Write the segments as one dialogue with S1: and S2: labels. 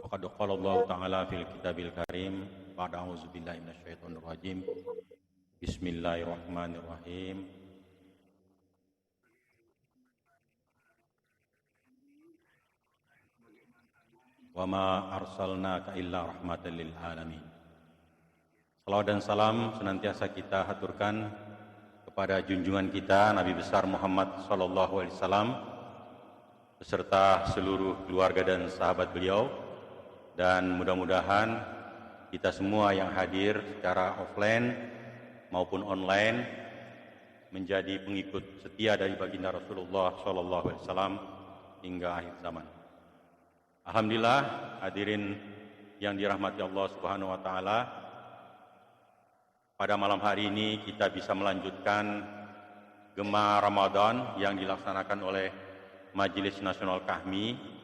S1: Faqad qala Allah Ta'ala fil kitabil karim ba'da a'udzubillahi minasyaitonir rajim. Bismillahirrahmanirrahim. Wa ma arsalnaka illa rahmatan lil alamin. Salawat dan salam senantiasa kita haturkan kepada junjungan kita Nabi besar Muhammad sallallahu alaihi wasallam beserta seluruh keluarga dan sahabat beliau, dan mudah-mudahan kita semua yang hadir secara offline maupun online menjadi pengikut setia dari baginda Rasulullah sallallahu alaihi wasallam hingga akhir zaman. Alhamdulillah, hadirin yang dirahmati Allah Subhanahu wa taala, pada malam hari ini kita bisa melanjutkan Gema Ramadan yang dilaksanakan oleh Majelis Nasional Kahmi.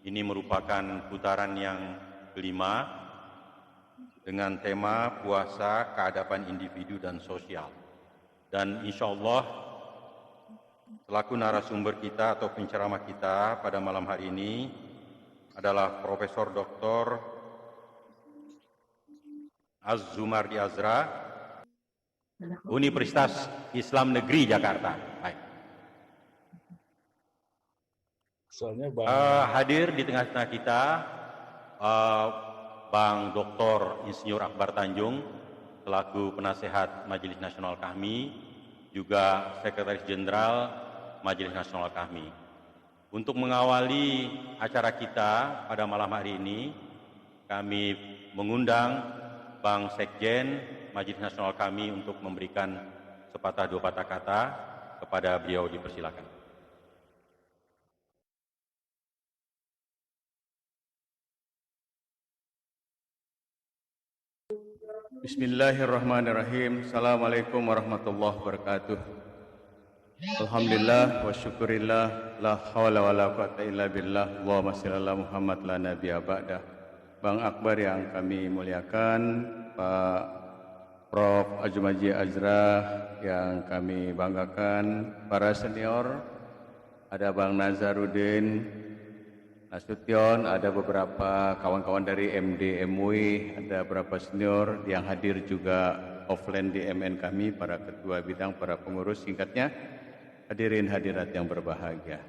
S1: Ini merupakan putaran yang kelima dengan tema puasa, keadaban individu dan sosial. Dan insya Allah selaku narasumber kita atau penceramah kita pada malam hari ini adalah Profesor Dr. Az-Zumardi Azra, Universitas Islam Negeri Jakarta. Baik. Hadir di tengah-tengah kita Bang Dr. Insinyur Akbar Tanjung selaku penasehat Majelis Nasional Kahmi, juga Sekretaris Jenderal Majelis Nasional Kahmi. Untuk mengawali acara kita pada malam hari ini, kami mengundang Bang Sekjen Majelis Nasional Kahmi untuk memberikan sepatah dua patah kata. Kepada beliau dipersilakan.
S2: Bismillahirrahmanirrahim. Assalamualaikum warahmatullahi wabarakatuh. Alhamdulillah wa syukurillah, la hawla wa la quwata illa billah. Allahumma shalli ala Muhammad la nabiyya ba'dah. Bang Akbar yang kami muliakan, Pak Prof. Ajumaji Azra yang kami banggakan, para senior, ada Bang Nazarudin Nasution, ada beberapa kawan-kawan dari MD MUI, ada beberapa senior yang hadir juga offline di MN kami, para ketua bidang, para pengurus, singkatnya hadirin hadirat yang berbahagia.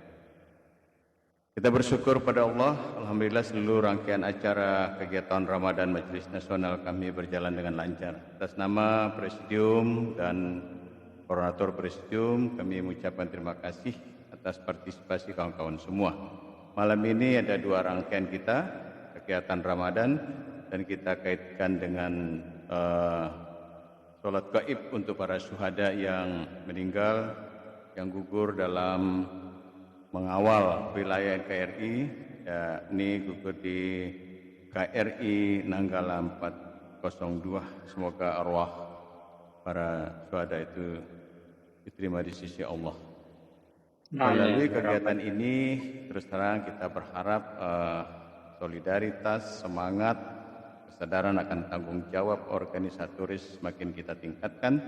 S2: Kita bersyukur pada Allah, alhamdulillah seluruh rangkaian acara kegiatan Ramadan Majelis Nasional kami berjalan dengan lancar. Atas nama Presidium dan Koordinator Presidium, kami mengucapkan terima kasih atas partisipasi kawan-kawan semua. Malam ini ada dua rangkaian kita, kegiatan Ramadan, dan kita kaitkan dengan sholat gaib untuk para syuhada yang meninggal, yang gugur dalam mengawal wilayah KRI, ya, ini gugur di KRI Nanggala 402. Semoga arwah para syuhada itu diterima di sisi Allah. Melalui kegiatan ini, terus terang kita berharap solidaritas, semangat, kesadaran akan tanggung jawab organisatoris semakin kita tingkatkan,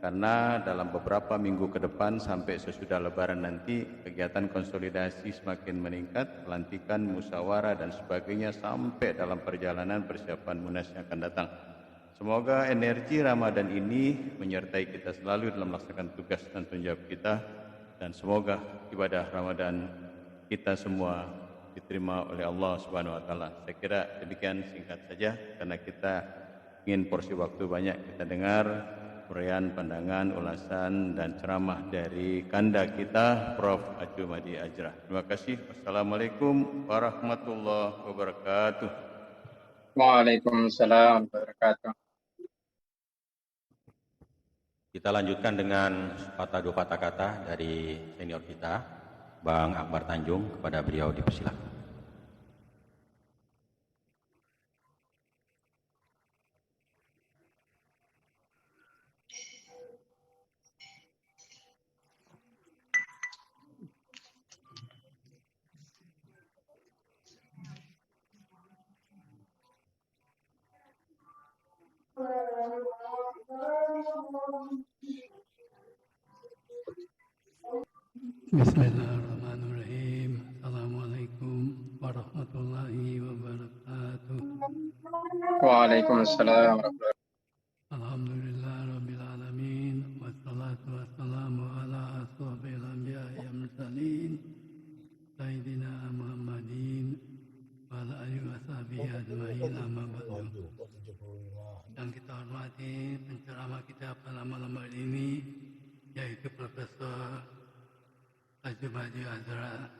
S2: karena dalam beberapa minggu ke depan sampai sesudah Lebaran nanti kegiatan konsolidasi semakin meningkat, pelantikan, musyawarah dan sebagainya, sampai dalam perjalanan persiapan Munas yang akan datang. Semoga energi Ramadan ini menyertai kita selalu dalam melaksanakan tugas dan tanggung jawab kita, dan semoga ibadah Ramadan kita semua diterima oleh Allah Subhanahu wa taala. Saya kira demikian, singkat saja karena kita ingin porsi waktu banyak. Kita dengar uraian, pandangan, ulasan dan ceramah dari kanda kita Prof. Ajumaji Azra. Terima kasih. Wassalamualaikum warahmatullahi wabarakatuh.
S3: Waalaikumsalam warahmatullahi wabarakatuh.
S1: Kita lanjutkan dengan sepatah dua patah kata dari senior kita, Bang Akbar Tanjung. Kepada beliau dipersilakan.
S4: Bismillahirrahmanirrahim. Assalamualaikum warahmatullahi wabarakatuh.
S3: Waalaikumsalam.
S4: Alhamdulillah Rabbil Alamin. Wassalatu wassalamu ala asrafil anbiya'i wal mursalin Sayyidina Muhammadin wa ala alihi wa sahbihi ajma'in, amma ba'du. Yang kita hormati penceramah kita pada malam hari ini, yaitu Profesor Azumardi Azra,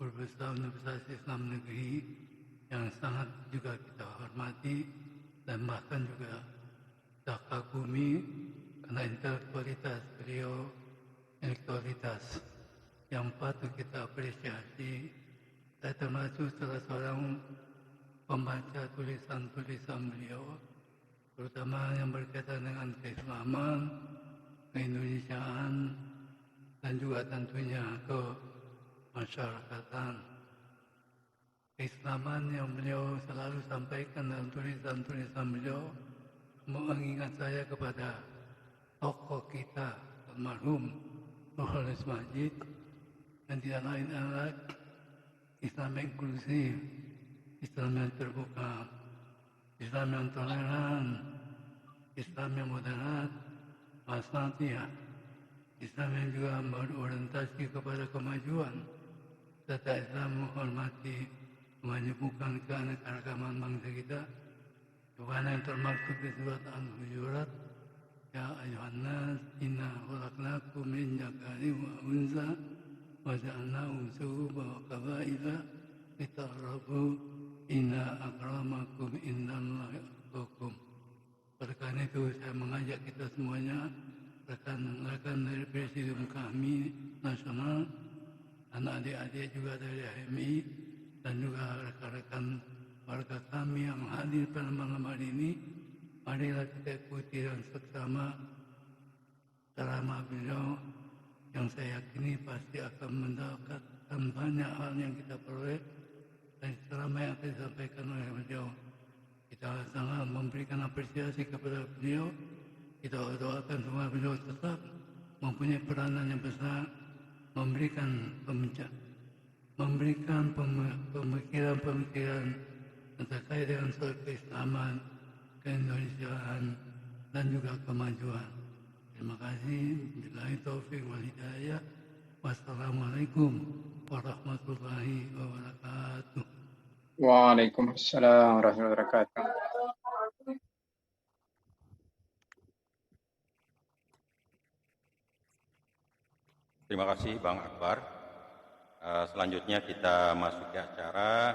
S4: Guru Besar Universitas Islam Negeri, yang sangat juga kita hormati dan bahkan juga kita kagumi karena intelektualitas beliau, intelektualitas yang patut kita apresiasi. Saya termasuk salah seorang pembaca tulisan-tulisan beliau, terutama yang berkaitan dengan keislaman, keindonesiaan, dan juga tentunya kemasyarakatan. Keislaman yang beliau selalu sampaikan dalam tulisan-tulisan beliau mengingat saya kepada tokoh kita almarhum Nurholis Majid, dan tidak lain adalah Islam yang inklusif, Islam yang terbuka, Islam yang toleran, Islam yang moderat, wasatiyah, Islam yang juga berorientasi kepada kemajuan, serta Islam menghormati, menyembuhkan keanekaragaman bangsa kita, sebagaimana yang termaktub di surat Al-Hujurat, Ya ayuhan nas, inna khalaqnakum min dzakarin wa unsa wa ja'alnakum syu'uban wa qabaila lita'arafu inna akramakum indallahi atqakum. Oleh karena itu saya mengajak kita semuanya, rekan-rekan dari Presidium kami nasional, anak adik-adik juga dari HMI, dan juga rekan-rekan warga kami yang hadir pada malam hari ini, marilah kita ikuti dan seksama ceramah beliau yang saya yakini pasti akan mendapatkan banyak hal yang kita peroleh dari ceramah yang akan disampaikan oleh beliau. Kita sangat memberikan apresiasi kepada beliau. Kita doakan semoga beliau tetap mempunyai peranan yang besar, memberikan pemikiran-pemikiran yang terkait dengan soal keislaman, keindonesiaan, dan juga kemajuan. Terima kasih. Billahi taufiq wal hidayah. Wassalamualaikum warahmatullahi wabarakatuh.
S3: Waalaikumsalam warahmatullahi wabarakatuh.
S1: Terima kasih Bang Akbar. Selanjutnya kita masuk ke acara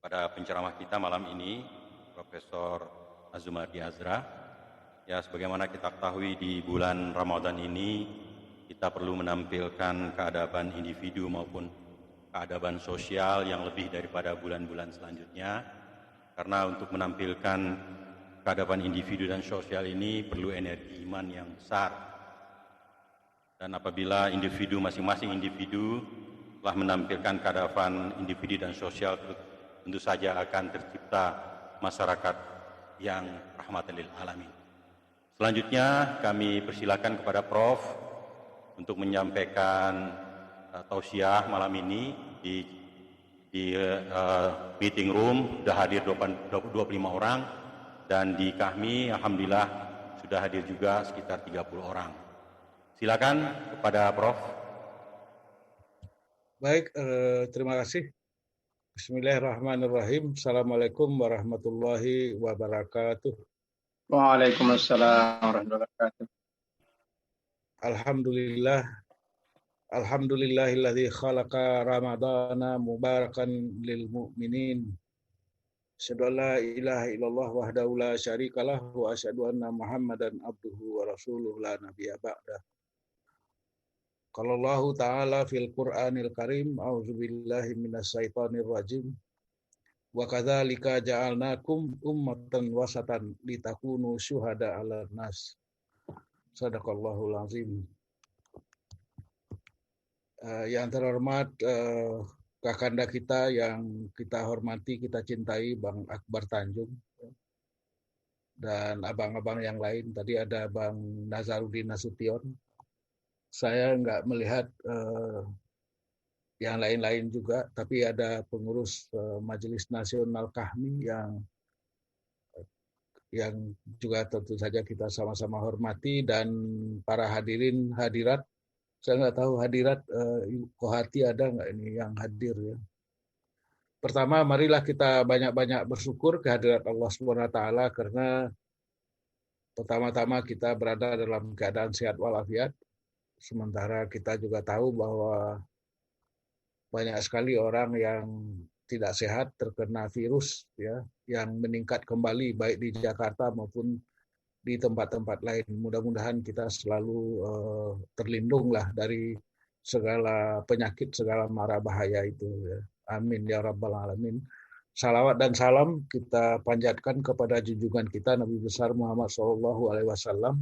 S1: pada penceramah kita malam ini, Profesor Azumardi Azra. Ya, sebagaimana kita ketahui di bulan Ramadan ini kita perlu menampilkan keadaban individu maupun keadaban sosial yang lebih daripada bulan-bulan selanjutnya, karena untuk menampilkan keadaban individu dan sosial ini perlu energi iman yang besar. Dan apabila individu, masing-masing individu telah menampilkan keadaban individu dan sosial, tentu saja akan tercipta masyarakat yang rahmatan lil alamin. Selanjutnya kami persilakan kepada Prof untuk menyampaikan tausiah malam ini di meeting room. Sudah hadir 25 orang, dan di kami alhamdulillah sudah hadir juga sekitar 30 orang. Silakan kepada Prof.
S5: Baik, terima kasih. Bismillahirrahmanirrahim. Assalamualaikum warahmatullahi wabarakatuh.
S3: Waalaikumsalam warahmatullahi wabarakatuh.
S5: Alhamdulillahilladzi khalaqa ramadana mubarakan lil mu'minin. Asyhadu an la ilaha illallah wahdahu la syarikalah wa asyhadu anna Muhammadan abduhu wa rasuluhu la nabiyya ba'dah. Qala Allah Ta'ala fil Qur'anil Karim, a'udzubillahi minasyaitonir rajim. Wa kadzalika ja'alnakum ummatan wasatan litakunu syuhada 'alan nas. Shadaqallahul azim. Yang terhormat kakanda kita yang kita hormati, kita cintai, Bang Akbar Tanjung, dan abang-abang yang lain. Tadi ada Bang Nazaruddin Nasution. Saya nggak melihat yang lain-lain juga, tapi ada pengurus Majelis Nasional Kahmi yang juga tentu saja kita sama-sama hormati, dan para hadirin hadirat. Saya nggak tahu hadirat Ibu Kohati ada nggak ini yang hadir ya. Pertama, marilah kita banyak-banyak bersyukur kehadirat Allah SWT, karena pertama-tama kita berada dalam keadaan sehat walafiat. Sementara kita juga tahu bahwa banyak sekali orang yang tidak sehat terkena virus ya, yang meningkat kembali baik di Jakarta maupun di tempat-tempat lain. Mudah-mudahan kita selalu terlindung lah dari segala penyakit, segala mara bahaya itu ya. Amin ya rabbal alamin. Salawat dan salam kita panjatkan kepada junjungan kita Nabi besar Muhammad SAW.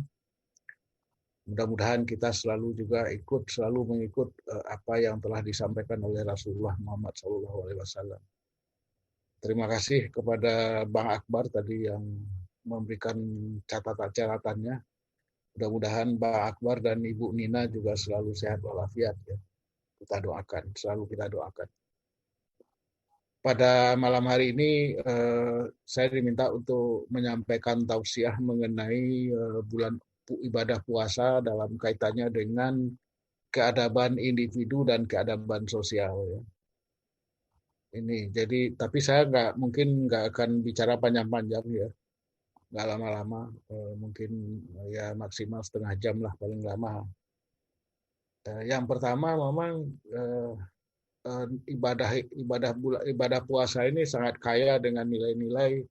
S5: Mudah-mudahan kita selalu juga selalu mengikut apa yang telah disampaikan oleh Rasulullah Muhammad SAW. Terima kasih kepada Bang Akbar tadi yang memberikan catatan-catatannya. Mudah-mudahan Bang Akbar dan Ibu Nina juga selalu sehat walafiat ya. Kita doakan, selalu kita doakan. Pada malam hari ini saya diminta untuk menyampaikan tausiah mengenai bulan ibadah puasa dalam kaitannya dengan keadaban individu dan keadaban sosial ya. Ini jadi, tapi saya mungkin nggak akan bicara panjang-panjang ya, nggak lama-lama, mungkin ya maksimal setengah jam lah paling lama. Yang pertama memang ibadah puasa ini sangat kaya dengan nilai-nilai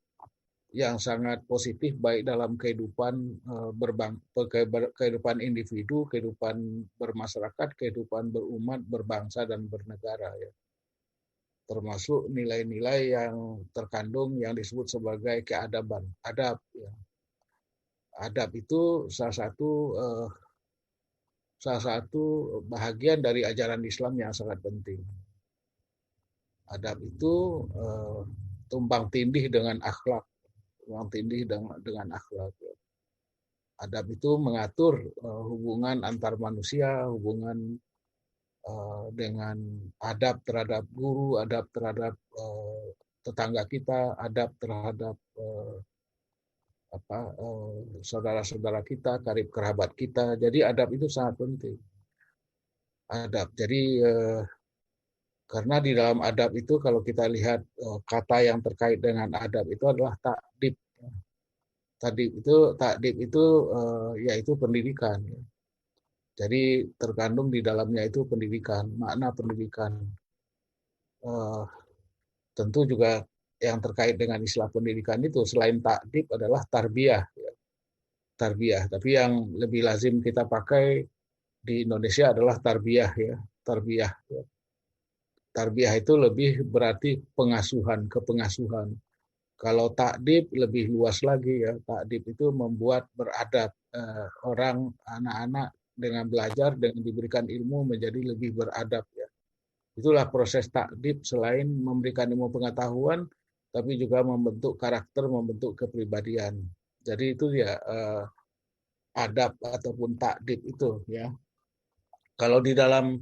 S5: yang sangat positif baik dalam kehidupan kehidupan individu, kehidupan bermasyarakat, kehidupan berumat, berbangsa dan bernegara ya. Termasuk nilai-nilai yang terkandung yang disebut sebagai keadaban, adab ya. Adab itu salah satu bahagian dari ajaran Islam yang sangat penting. Adab itu tumpang tindih dengan akhlak, tumpang tindih dengan akhlak. Adab itu mengatur hubungan antar manusia, hubungan dengan adab terhadap guru, adab terhadap tetangga kita, adab terhadap saudara-saudara kita, karib kerabat kita. Jadi adab itu sangat penting. Adab. Jadi karena di dalam adab itu kalau kita lihat kata yang terkait dengan adab itu adalah ta'dib. Ta'dib itu yaitu pendidikan. Jadi terkandung di dalamnya itu pendidikan, makna pendidikan. Tentu juga yang terkait dengan istilah pendidikan itu selain ta'dib adalah tarbiyah. Tarbiyah, tapi yang lebih lazim kita pakai di Indonesia adalah tarbiyah ya, tarbiyah. Tarbiyah itu lebih berarti pengasuhan, kepengasuhan. Kalau ta'dib lebih luas lagi ya, ta'dib itu membuat beradab orang, anak-anak dengan belajar, dengan diberikan ilmu menjadi lebih beradab ya. Itulah proses ta'dib, selain memberikan ilmu pengetahuan, tapi juga membentuk karakter, membentuk kepribadian. Jadi itu ya adab ataupun ta'dib itu ya. Kalau di dalam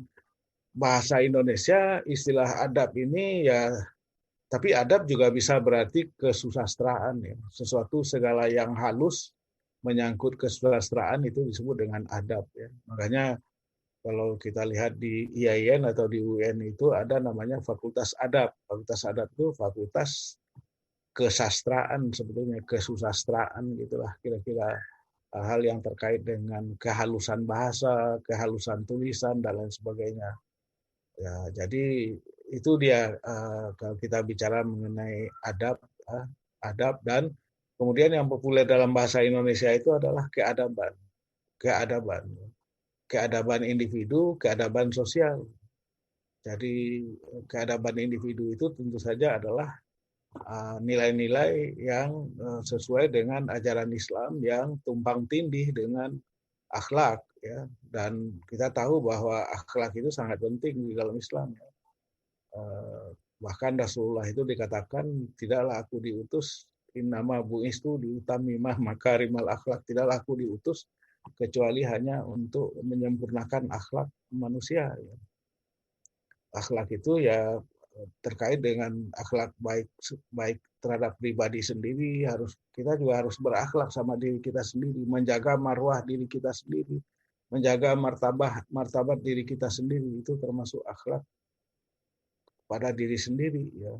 S5: bahasa Indonesia istilah adab ini ya, tapi adab juga bisa berarti kesusastraan ya. Sesuatu segala yang halus menyangkut kesusastraan itu disebut dengan adab ya. Makanya kalau kita lihat di IAIN atau di UN itu ada namanya Fakultas Adab. Fakultas Adab itu fakultas kesastraan sebetulnya, kesusastraan gitulah kira-kira, hal yang terkait dengan kehalusan bahasa, kehalusan tulisan dan lain sebagainya. Ya, jadi itu dia kalau kita bicara mengenai adab, adab, dan kemudian yang populer dalam bahasa Indonesia itu adalah keadaban, keadaban individu, keadaban sosial. Jadi keadaban individu itu tentu saja adalah nilai-nilai yang sesuai dengan ajaran Islam yang tumpang tindih dengan akhlak ya, dan kita tahu bahwa akhlak itu sangat penting di dalam Islam ya. Bahkan Rasulullah itu dikatakan tidaklah aku diutus innama bu'istu liutamimah makarimal akhlak, tidaklah aku diutus kecuali hanya untuk menyempurnakan akhlak manusia ya. Akhlak itu ya terkait dengan akhlak baik terhadap pribadi sendiri, kita juga harus berakhlak sama diri kita sendiri, menjaga marwah diri kita sendiri, menjaga martabat diri kita sendiri, itu termasuk akhlak pada diri sendiri ya.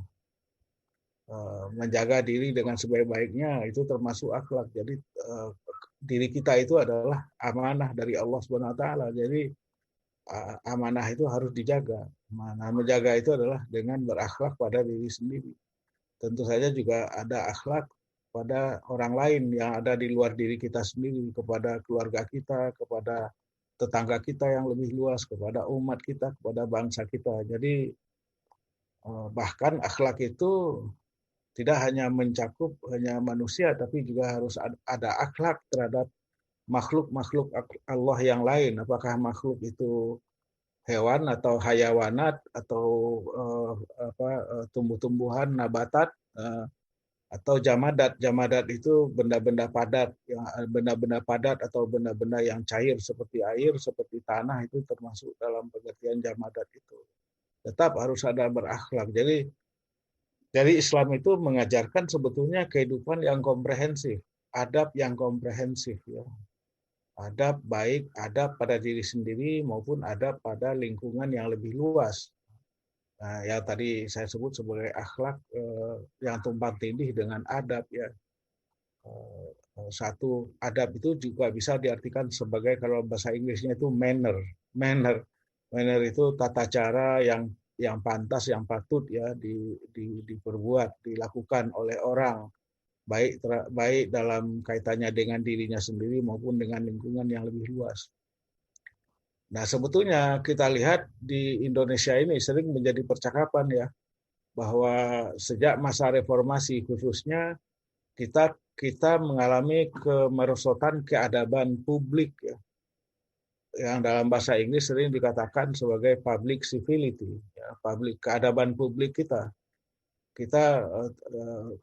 S5: Menjaga diri dengan sebaik-baiknya itu termasuk akhlak. Jadi diri kita itu adalah amanah dari Allah Subhanahu wa taala. Jadi amanah itu harus dijaga. Nah, menjaga itu adalah dengan berakhlak pada diri sendiri. Tentu saja juga ada akhlak pada orang lain yang ada di luar diri kita sendiri, kepada keluarga kita, kepada tetangga kita yang lebih luas, kepada umat kita, kepada bangsa kita. Jadi bahkan akhlak itu tidak hanya mencakup hanya manusia, tapi juga harus ada akhlak terhadap makhluk-makhluk Allah yang lain. Apakah makhluk itu hewan atau hayawanat atau tumbuh-tumbuhan, nabatat, atau jamadat. Jamadat itu benda-benda padat, benda-benda padat atau benda-benda yang cair seperti air, seperti tanah, itu termasuk dalam pengertian jamadat itu. Tetap harus ada berakhlak. Jadi Islam itu mengajarkan sebetulnya kehidupan yang komprehensif, adab yang komprehensif ya. Adab baik, adab pada diri sendiri maupun adab pada lingkungan yang lebih luas. Nah, yang tadi saya sebut sebagai akhlak yang tumpang tindih dengan adab ya. Satu adab itu juga bisa diartikan sebagai, kalau bahasa Inggrisnya itu manner. Manner itu tata cara yang pantas, yang patut ya diperbuat, dilakukan oleh orang, baik dalam kaitannya dengan dirinya sendiri maupun dengan lingkungan yang lebih luas. Nah, sebetulnya kita lihat di Indonesia ini sering menjadi percakapan ya, bahwa sejak masa reformasi khususnya kita mengalami kemerosotan keadaban publik ya, yang dalam bahasa Inggris sering dikatakan sebagai public civility, ya, keadaban publik kita. Kita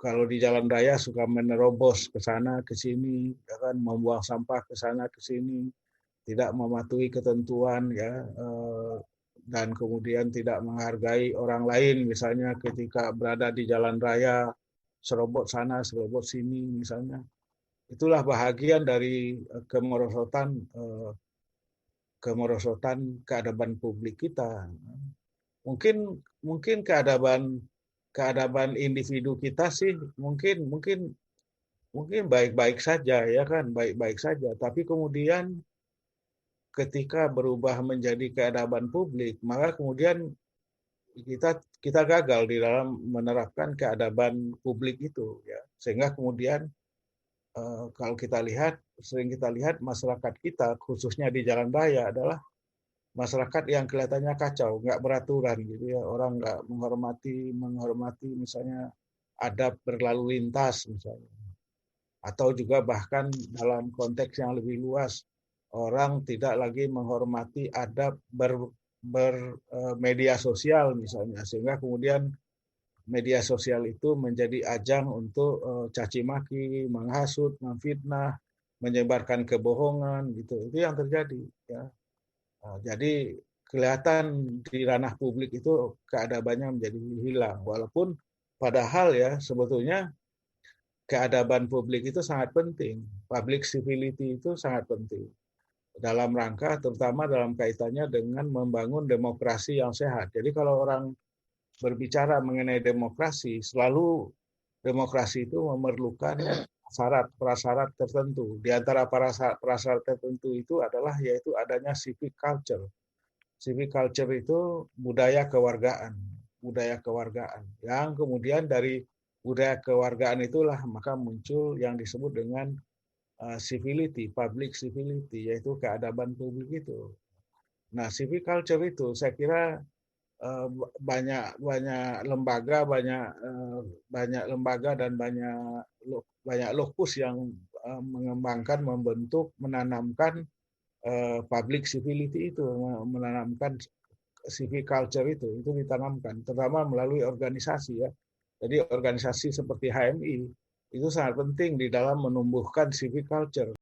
S5: kalau di jalan raya suka menerobos ke sana ke sini, ya kan, membuang sampah ke sana ke sini, tidak mematuhi ketentuan ya, dan kemudian tidak menghargai orang lain, misalnya ketika berada di jalan raya, serobot sana, serobot sini misalnya. Itulah bahagian dari kemerosotan keadaban publik kita. Mungkin keadaban individu kita sih mungkin baik-baik saja ya kan, baik-baik saja. Tapi kemudian ketika berubah menjadi keadaban publik, maka kemudian kita gagal di dalam menerapkan keadaban publik itu ya. Sehingga kemudian kalau sering kita lihat masyarakat kita khususnya di jalan raya adalah masyarakat yang kelihatannya kacau, nggak beraturan gitu ya. Orang nggak menghormati misalnya adab berlalu lintas misalnya. Atau juga bahkan dalam konteks yang lebih luas, orang tidak lagi menghormati adab bermedia sosial misalnya, sehingga kemudian media sosial itu menjadi ajang untuk caci maki, menghasut, memfitnah, menyebarkan kebohongan gitu. Itu yang terjadi ya. Jadi kelihatan di ranah publik itu keadabannya menjadi hilang, walaupun padahal ya sebetulnya keadaban publik itu sangat penting. Public civility itu sangat penting dalam rangka terutama dalam kaitannya dengan membangun demokrasi yang sehat. Jadi kalau orang berbicara mengenai demokrasi, selalu demokrasi itu memerlukan prasyarat tertentu. Di antara prasyarat tertentu itu adalah yaitu adanya civic culture. Civic culture itu budaya kewargaan. Yang kemudian dari budaya kewargaan itulah maka muncul yang disebut dengan civility, public civility, yaitu keadaban publik itu. Nah, civic culture itu saya kira banyak lembaga dan banyak lokus yang mengembangkan, membentuk, menanamkan public civility itu, menanamkan civic culture itu ditanamkan, terutama melalui organisasi ya. Jadi organisasi seperti HMI itu sangat penting di dalam menumbuhkan civic culture.